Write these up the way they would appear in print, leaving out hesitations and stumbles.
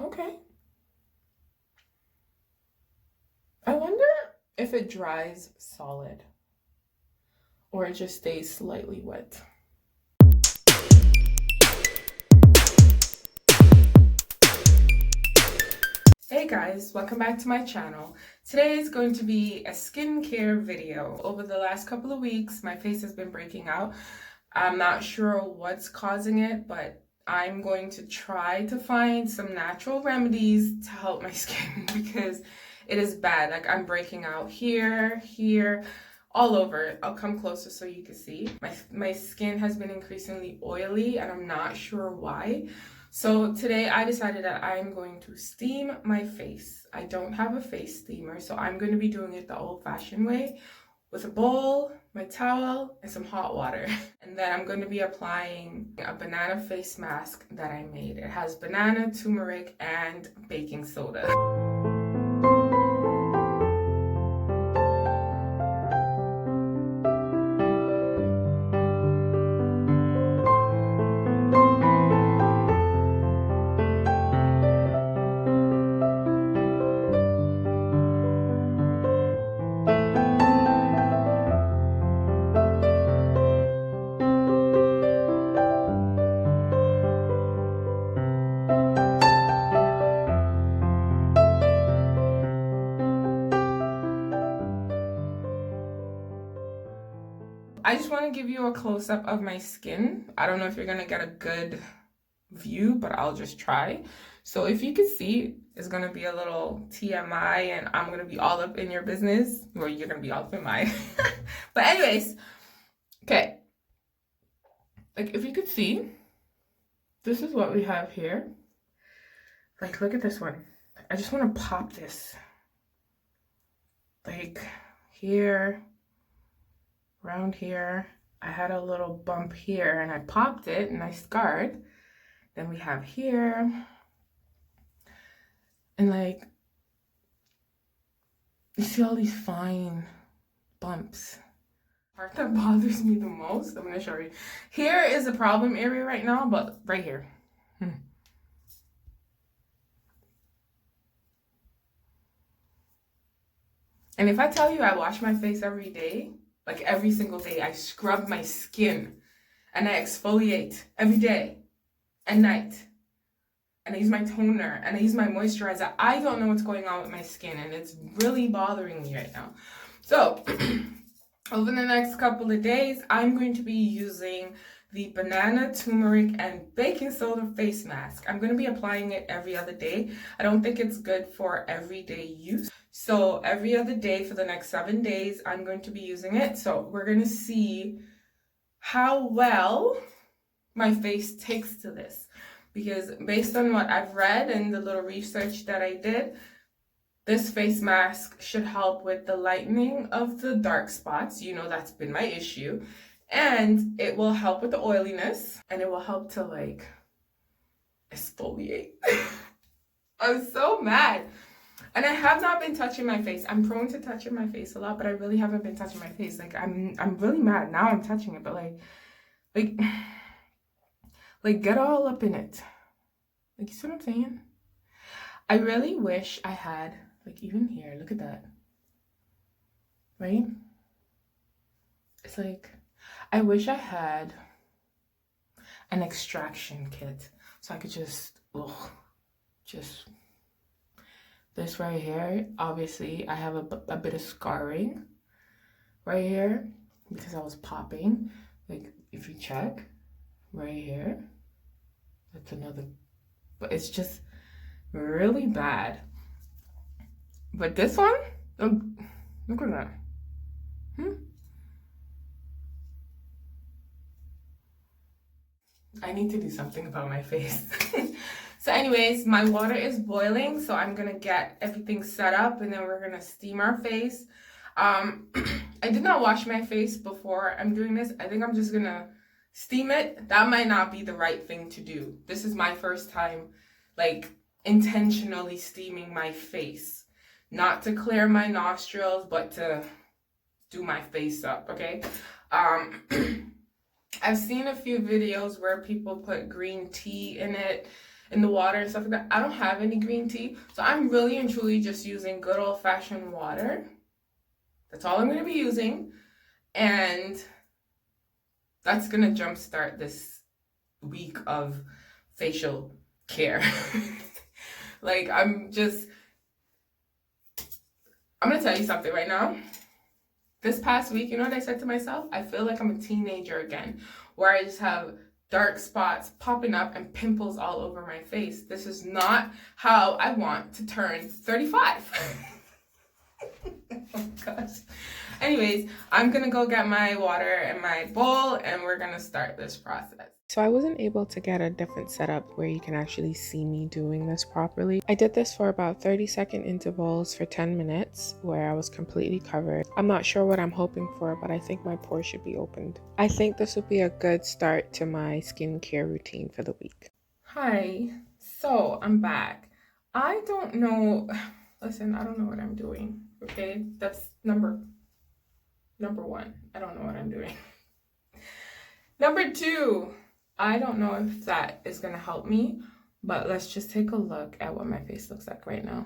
Okay. I wonder if it dries solid or it just stays slightly wet. Hey guys, welcome back to my channel. Today is going to be a skincare video. Over the last couple of weeks, my face has been breaking out. I'm not sure what's causing it, but I'm going to try to find some natural remedies to help my skin because it is bad. Like, I'm breaking out here, all over. I'll come closer so you can see. My skin has been increasingly oily and I'm not sure why. So today I decided that I'm going to steam my face. I don't have a face steamer, so I'm going to be doing it the old-fashioned way with a bowl, my towel, and some hot water. And then I'm going to be applying a banana face mask that I made. It has banana, turmeric, and baking soda. I just want to give you a close-up of my skin. I don't know if you're going to get a good view, but I'll just try. So if you can see, it's going to be a little TMI and I'm going to be all up in your business. Or you're going to be all up in mine. But anyways, okay. Like, if you could see, this is what we have here. Like, look at this one. I just want to pop this. Like, here. Around here, I had a little bump here and I popped it and I scarred. Then we have here. And like, you see all these fine bumps. The part that bothers me the most, I'm gonna show you. Here is a problem area right now, but right here. And if I tell you I wash my face every day, like every single day, I scrub my skin and I exfoliate every day and night. And I use my toner and I use my moisturizer. I don't know what's going on with my skin and it's really bothering me right now. So over the next couple of days, I'm going to be using the banana, turmeric, and baking soda face mask. I'm going to be applying it every other day. I don't think it's good for everyday use. So every other day for the next 7 days, I'm going to be using it. So we're going to see how well my face takes to this. Because based on what I've read and the little research that I did, this face mask should help with the lightening of the dark spots. You know, that's been my issue. And it will help with the oiliness. And it will help to, like, exfoliate. I'm so mad. And I have not been touching my face. I'm prone to touching my face a lot, but I really haven't been touching my face. Like, I'm really mad. Now I'm touching it, but like get all up in it. Like, you see what I'm saying? I really wish I had, like, even here, look at that. Right? It's like, I wish I had an extraction kit so I could just this right here. Obviously I have a bit of scarring right here because I was popping. Like, if you check right here, that's another, but it's just really bad. But this one, look at that. I need to do something about my face. So anyways, my water is boiling, so I'm gonna get everything set up and then we're gonna steam our face. I did not wash my face before I'm doing this. I think I'm just gonna steam it. That might not be the right thing to do. This is my first time, like, intentionally steaming my face. Not to clear my nostrils, but to do my face up, okay? I've seen a few videos where people put green tea in it in the water and stuff like that. I don't have any green tea, so I'm really and truly just using good old-fashioned water. That's all I'm going to be using, and that's going to jumpstart this week of facial care. Like, I'm going to tell you something right now. This past week, you know what I said to myself? I feel like I'm a teenager again, where I just have dark spots popping up and pimples all over my face. This is not how I want to turn 35. Oh gosh. Anyways, I'm gonna go get my water and my bowl and we're gonna start this process. So I wasn't able to get a different setup where you can actually see me doing this properly. I did this for about 30-second intervals for 10 minutes where I was completely covered. I'm not sure what I'm hoping for, but I think my pores should be opened. I think this would be a good start to my skincare routine for the week. Hi, so I'm back. I don't know, listen, I don't know what I'm doing, okay? That's number one. I don't know what I'm doing. Number two, I don't know if that is going to help me, but let's just take a look at what my face looks like right now.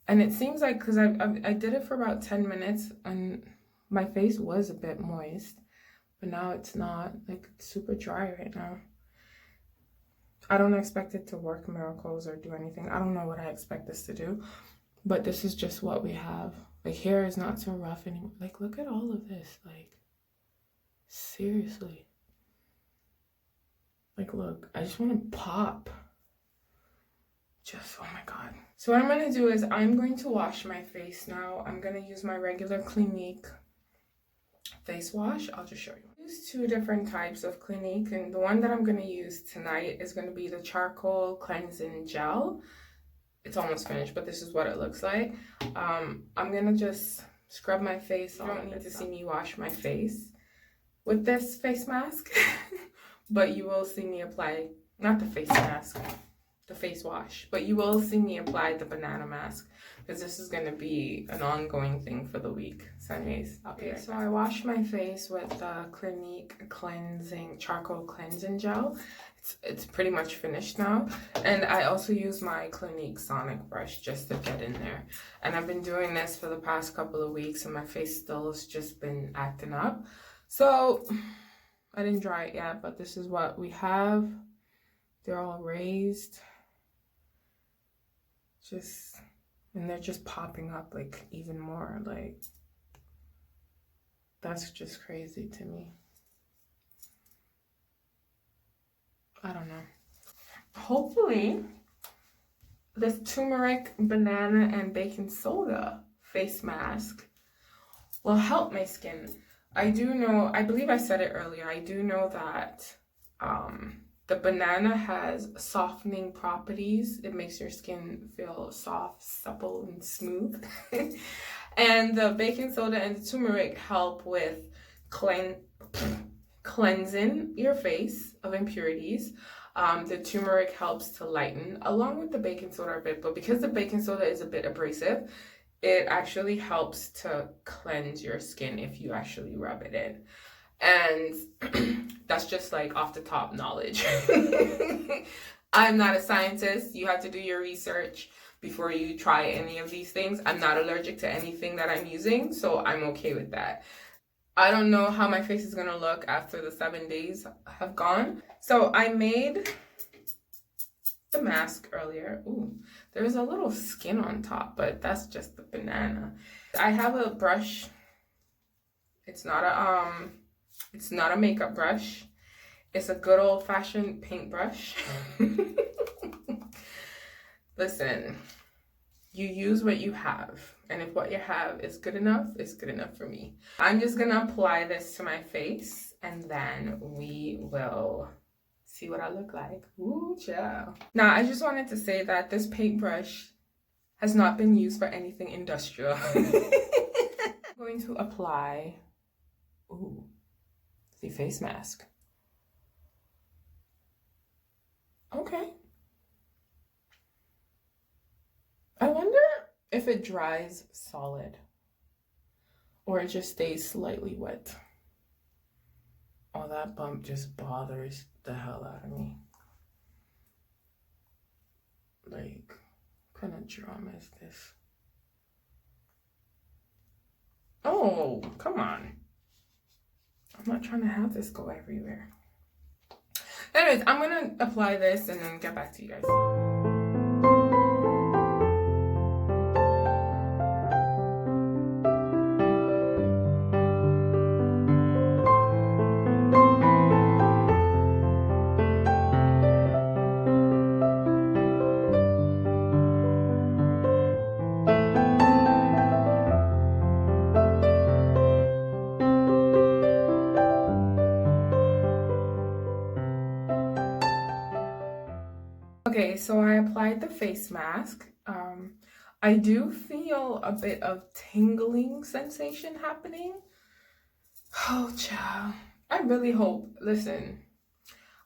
And it seems like, because I did it for about 10 minutes and my face was a bit moist, but now it's not, like, super dry right now. I don't expect it to work miracles or do anything. I don't know what I expect this to do, but this is just what we have. Like, hair is not so rough anymore. Like, look at all of this. Like, seriously. Like, look, I just want to pop. Just, oh my God. So what I'm going to do is I'm going to wash my face now. I'm going to use my regular Clinique face wash. I'll just show you. I use two different types of Clinique, and the one that I'm going to use tonight is going to be the charcoal cleansing gel. It's almost finished, but this is what it looks like. I'm going to just scrub my face. You don't need to see me wash my face with this face mask. But you will see me apply, not the face mask, the face wash, but you will see me apply the banana mask because this is going to be an ongoing thing for the week. So anyways, I'll be right back. So I washed my face with the Clinique charcoal cleansing gel. It's pretty much finished now. And I also use my Clinique sonic brush just to get in there. And I've been doing this for the past couple of weeks and my face still has just been acting up. So I didn't dry it yet, but this is what we have. They're all raised. And they're just popping up like even more. Like, that's just crazy to me. I don't know. Hopefully, this turmeric, banana, and baking soda face mask will help my skin. I do know, I believe I said it earlier, I do know that the banana has softening properties. It makes your skin feel soft, supple, and smooth. And the baking soda and the turmeric help with cleansing your face of impurities. The turmeric helps to lighten, along with the baking soda a bit, but because the baking soda is a bit abrasive, it actually helps to cleanse your skin if you actually rub it in. And that's just like off the top knowledge. I'm not a scientist. You have to do your research before you try any of these things. I'm not allergic to anything that I'm using, so I'm okay with that. I don't know how my face is gonna look after the 7 days have gone. So I made the mask earlier. Ooh, there's a little skin on top, but that's just the banana. I have a brush. It's not a makeup brush. It's a good old-fashioned paintbrush. Listen, you use what you have, and if what you have is good enough, it's good enough for me. I'm just gonna apply this to my face, and then we will see what I look like. Ooh, child. Now, I just wanted to say that this paintbrush has not been used for anything industrial. I'm going to apply, the face mask. Okay. I wonder if it dries solid or it just stays slightly wet. Oh, that bump just bothers the hell out of me. What kind of drama is this? Oh, come on. I'm not trying to have this go everywhere. Anyways, I'm going to apply this and then get back to you guys. Okay, so I applied the face mask. I do feel a bit of tingling sensation happening. Oh, child. I really hope, listen,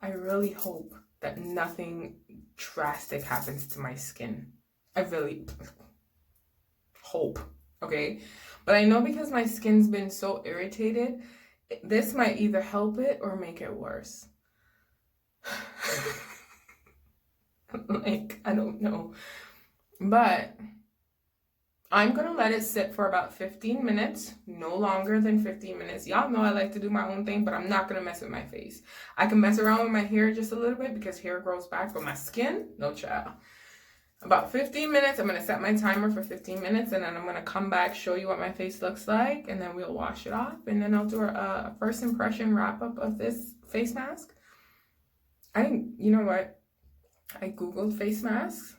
I really hope that nothing drastic happens to my skin. I really hope, okay? But I know because my skin's been so irritated, this might either help it or make it worse. Like, I don't know. But I'm gonna let it sit for about 15 minutes, no longer than 15 minutes. Y'all know I like to do my own thing, but I'm not gonna mess with my face. I can mess around with my hair just a little bit because hair grows back, but my skin, no child. About 15 minutes, I'm gonna set my timer for 15 minutes, and then I'm gonna come back, show you what my face looks like, and then we'll wash it off, and then I'll do a first impression wrap up of this face mask. You know what? I Googled face masks.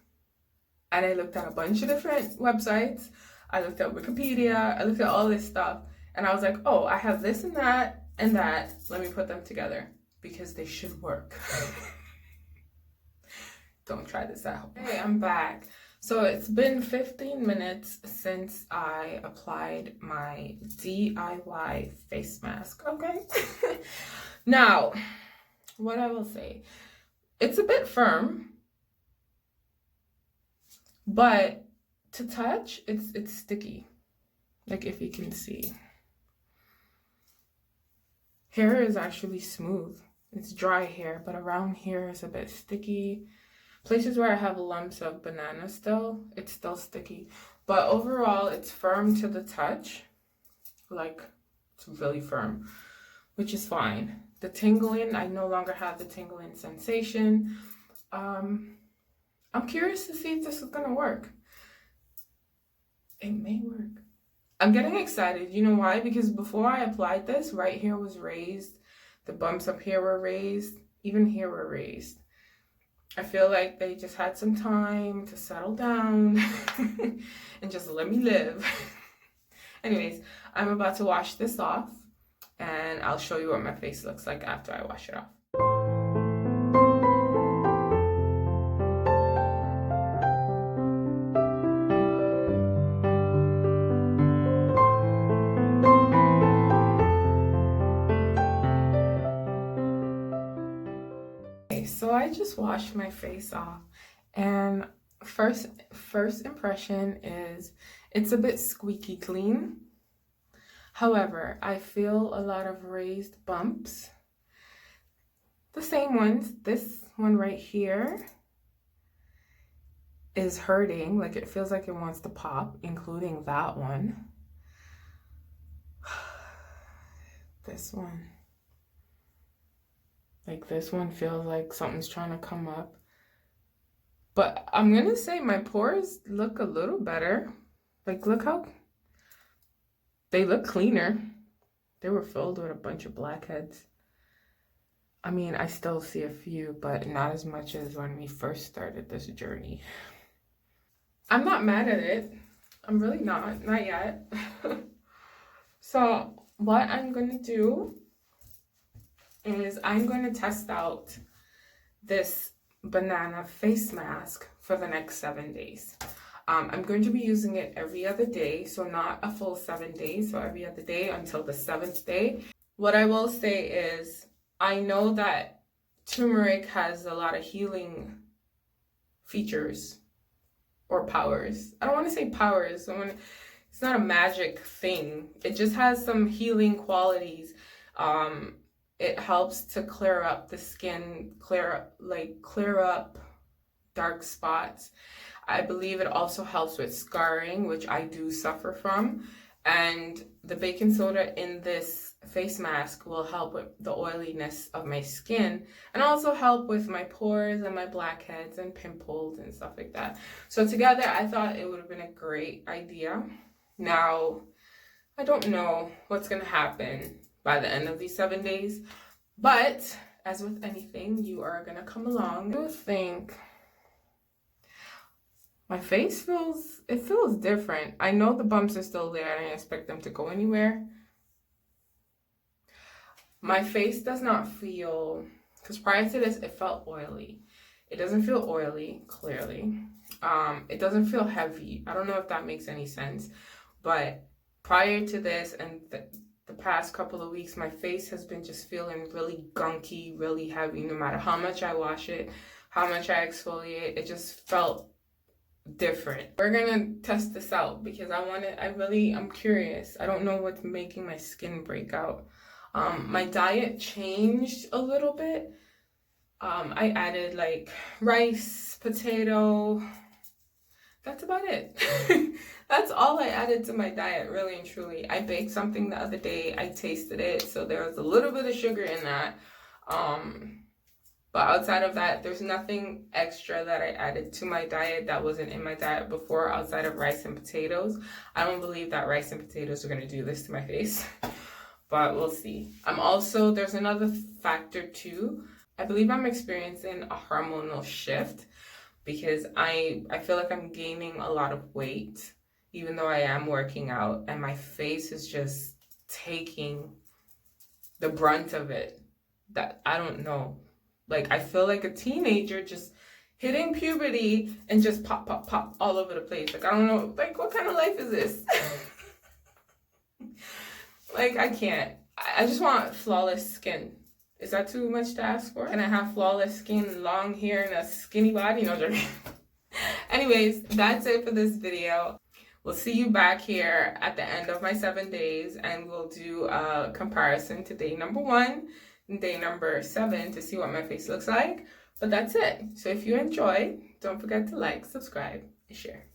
And I looked at a bunch of different websites. I looked at Wikipedia. I looked at all this stuff. And I was like, oh, I have this and that and that. Let me put them together because they should work. Don't try this at home. Hey, I'm back. So it's been 15 minutes since I applied my DIY face mask, okay? Now, what I will say, it's a bit firm. But to touch, it's sticky. Like if you can see. Hair is actually smooth. It's dry hair, but around here is a bit sticky. Places where I have lumps of banana still, it's still sticky. But overall, it's firm to the touch. Like, it's really firm, which is fine. The tingling, I no longer have the tingling sensation. I'm curious to see if this is gonna work. It may work. I'm getting excited. You know why? Because before I applied this, right here was raised. The bumps up here were raised. Even here were raised. I feel like they just had some time to settle down and just let me live. Anyways, I'm about to wash this off and I'll show you what my face looks like after I wash it off. So I just washed my face off, and first impression is it's a bit squeaky clean. However, I feel a lot of raised bumps. The same ones. This one right here is hurting, like it feels like it wants to pop, including that one. This one. Like this one feels like something's trying to come up. But I'm gonna say my pores look a little better. Like look how they look cleaner. They were filled with a bunch of blackheads. I mean, I still see a few, but not as much as when we first started this journey. I'm not mad at it. I'm really not yet. So what I'm gonna do is I'm going to test out this banana face mask for the next 7 days. I'm going to be using it every other day, so not a full 7 days, so every other day until the 7th day. What I will say is I know that turmeric has a lot of healing features or powers. I don't want to say powers. It's not a magic thing. It just has some healing qualities. It helps to clear up the skin, clear up dark spots. I believe it also helps with scarring, which I do suffer from. And the baking soda in this face mask will help with the oiliness of my skin and also help with my pores and my blackheads and pimples and stuff like that. So together, I thought it would have been a great idea. Now, I don't know what's going to happen by the end of these 7 days, but as with anything, you are going to come along. I do think my face feels different. I know the bumps are still there. I don't expect them to go anywhere. My face does not feel, because prior to this, it felt oily. It doesn't feel oily, clearly. It doesn't feel heavy. I don't know if that makes any sense, but prior to this and the past couple of weeks, my face has been just feeling really gunky, really heavy. No matter how much I wash it, how much I exfoliate, it just felt different. We're gonna test this out because I'm curious. I don't know what's making my skin break out. My diet changed a little bit. I added like rice, potato. That's about it. That's all I added to my diet, really and truly. I baked something the other day. I tasted it, so there was a little bit of sugar in that. But outside of that, there's nothing extra that I added to my diet that wasn't in my diet before outside of rice and potatoes. I don't believe that rice and potatoes are going to do this to my face, but we'll see. There's another factor too. I believe I'm experiencing a hormonal shift because I feel like I'm gaining a lot of weight, even though I am working out, and my face is just taking the brunt of it. That I don't know. Like, I feel like a teenager just hitting puberty and just pop, pop, pop all over the place. Like, I don't know, like, what kind of life is this? Like, I can't. I just want flawless skin. Is that too much to ask for? Can I have flawless skin, long hair, and a skinny body? No, joking. Anyways, that's it for this video. We'll see you back here at the end of my 7 days, and we'll do a comparison to day number 1 and day number 7 to see what my face looks like. But that's it. So if you enjoy, don't forget to like, subscribe, and share.